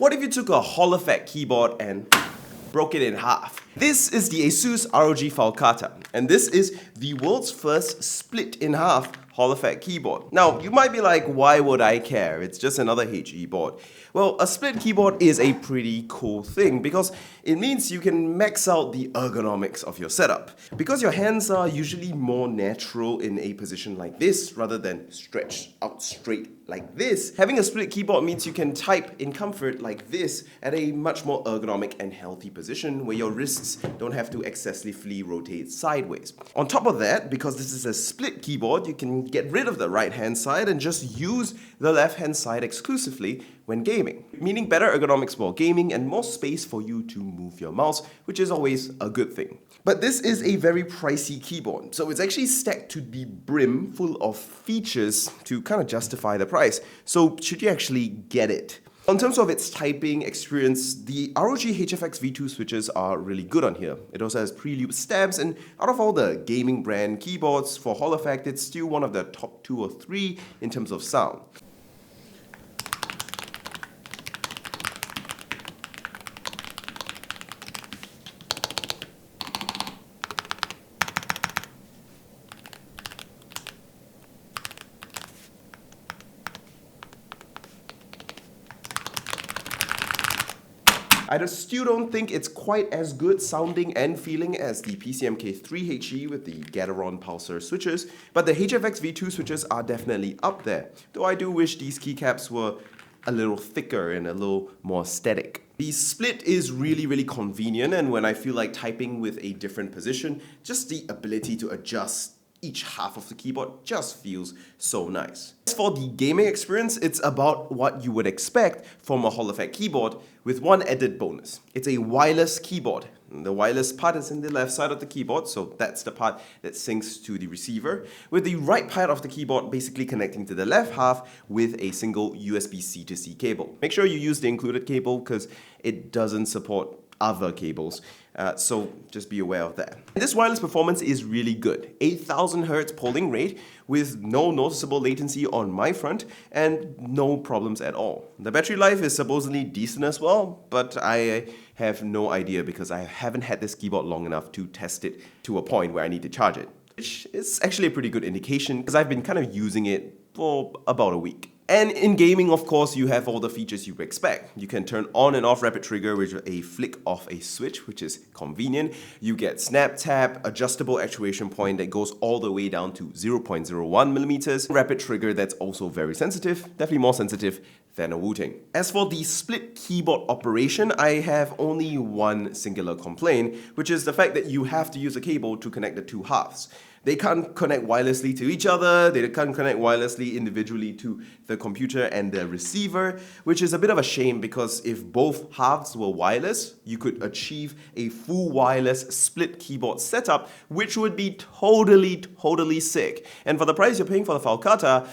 What if you took a Hall effect keyboard and broke it in half? This is the ASUS ROG Falcata, and this is the world's first split in half Hall effect keyboard. Now, you might be like, why would I care? It's just another HE board. Well, a split keyboard is a pretty cool thing because it means you can max out the ergonomics of your setup. Because your hands are usually more natural in a position like this rather than stretched out straight like this, having a split keyboard means you can type in comfort like this at a much more ergonomic and healthy position where your wrists don't have to excessively rotate sideways. On top of that, because this is a split keyboard, you can get rid of the right hand side and just use the left hand side exclusively when gaming, meaning better ergonomics while gaming and more space for you to move your mouse, which is always a good thing. But this is a very pricey keyboard, so it's actually stacked to the brim full of features to kind of justify the price. So should you actually get it? In terms of its typing experience, the ROG HFX V2 switches are really good on here. It also has pre-loop stabs, and out of all the gaming brand keyboards for Hall effect, it's still one of the top 2 or 3 in terms of sound. I still don't think it's quite as good sounding and feeling as the PCMK3HE with the Gateron Pulsar switches, but the HFX V2 switches are definitely up there, though I do wish these keycaps were a little thicker and a little more aesthetic. The split is really convenient, and when I feel like typing with a different position, just the ability to adjust each half of the keyboard just feels so nice. As for the gaming experience, it's about what you would expect from a Hall effect keyboard with one added bonus. It's a wireless keyboard. The wireless part is in the left side of the keyboard, so that's the part that syncs to the receiver, with the right part of the keyboard basically connecting to the left half with a single USB-C to C cable. Make sure you use the included cable because it doesn't support other cables, so just be aware of that. This wireless performance is really good. 8000 Hz polling rate with no noticeable latency on my front and no problems at all. The battery life is supposedly decent as well, but I have no idea because I haven't had this keyboard long enough to test it to a point where I need to charge it, which is actually a pretty good indication because I've been kind of using it for about a week. And in gaming, of course, you have all the features you expect. You can turn on and off rapid trigger with a flick of a switch, which is convenient. You get snap tap, adjustable actuation point that goes all the way down to 0.01 millimeters. Rapid trigger that's also very sensitive, definitely more sensitive than a Wu-Tang. As for the split keyboard operation, I have only one singular complaint, which is the fact that you have to use a cable to connect the two halves. They can't connect wirelessly to each other, they can't connect wirelessly individually to the computer and the receiver, which is a bit of a shame because if both halves were wireless, you could achieve a full wireless split keyboard setup, which would be totally sick. And for the price you're paying for the Falcata,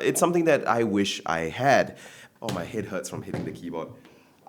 it's something that I wish I had. Oh, my head hurts from hitting the keyboard.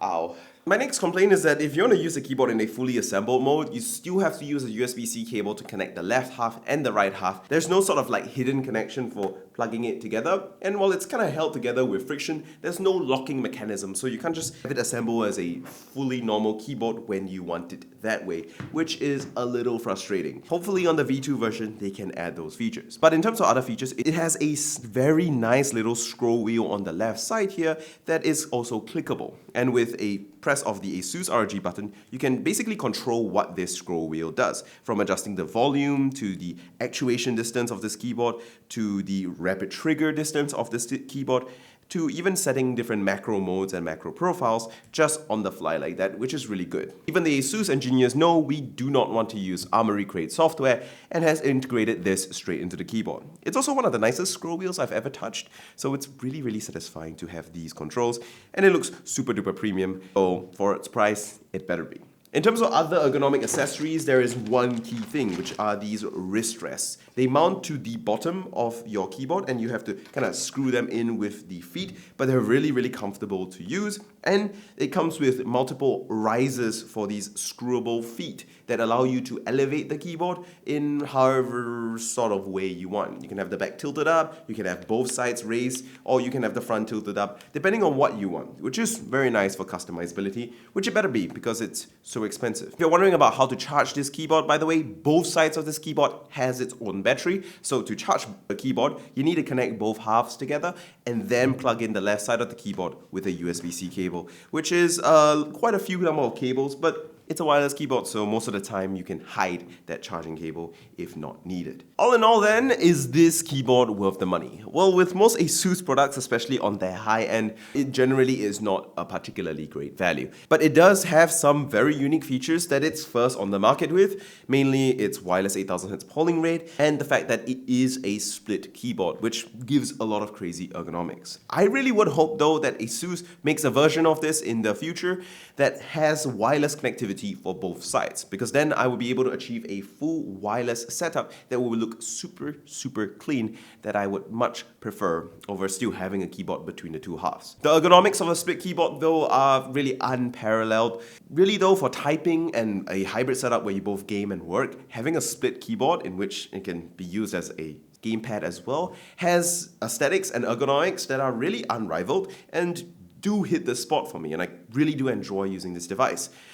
Ow. My next complaint is that if you want to use the keyboard in a fully assembled mode, you still have to use a USB-C cable to connect the left half and the right half. There's no sort of like hidden connection for plugging it together, and while it's kind of held together with friction, there's no locking mechanism, so you can't just have it assemble as a fully normal keyboard when you want it that way, which is a little frustrating. Hopefully on the V2 version, they can add those features. But in terms of other features, it has a very nice little scroll wheel on the left side here that is also clickable, and with a press of the ASUS ROG button, you can basically control what this scroll wheel does, from adjusting the volume to the actuation distance of this keyboard to the rapid trigger distance of this keyboard to even setting different macro modes and macro profiles just on the fly like that, which is really good. Even the ASUS engineers know we do not want to use Armoury Crate software and has integrated this straight into the keyboard. It's also one of the nicest scroll wheels I've ever touched, so it's really satisfying to have these controls, and it looks super duper premium, so for its price, it better be. In terms of other ergonomic accessories, there is one key thing, which are these wrist rests. They mount to the bottom of your keyboard and you have to kind of screw them in with the feet, but they're really comfortable to use. And it comes with multiple risers for these screwable feet that allow you to elevate the keyboard in however sort of way you want. You can have the back tilted up, you can have both sides raised, or you can have the front tilted up, depending on what you want, which is very nice for customizability, which it better be because it's so expensive. If you're wondering about how to charge this keyboard, by the way, both sides of this keyboard has its own battery. So to charge the keyboard, you need to connect both halves together and then plug in the left side of the keyboard with a USB-C cable, which is quite a few number of cables, but it's a wireless keyboard, so most of the time you can hide that charging cable if not needed. All in all then, is this keyboard worth the money? Well, with most ASUS products, especially on their high end, it generally is not a particularly great value. But it does have some very unique features that it's first on the market with, mainly its wireless 8000 Hz polling rate and the fact that it is a split keyboard, which gives a lot of crazy ergonomics. I really would hope though that ASUS makes a version of this in the future that has wireless connectivity for both sides, because then I will be able to achieve a full wireless setup that will look super clean, that I would much prefer over still having a keyboard between the two halves. The ergonomics of a split keyboard though are really unparalleled. Really though, for typing and a hybrid setup where you both game and work, having a split keyboard in which it can be used as a gamepad as well has aesthetics and ergonomics that are really unrivaled and do hit the spot for me, and I really do enjoy using this device.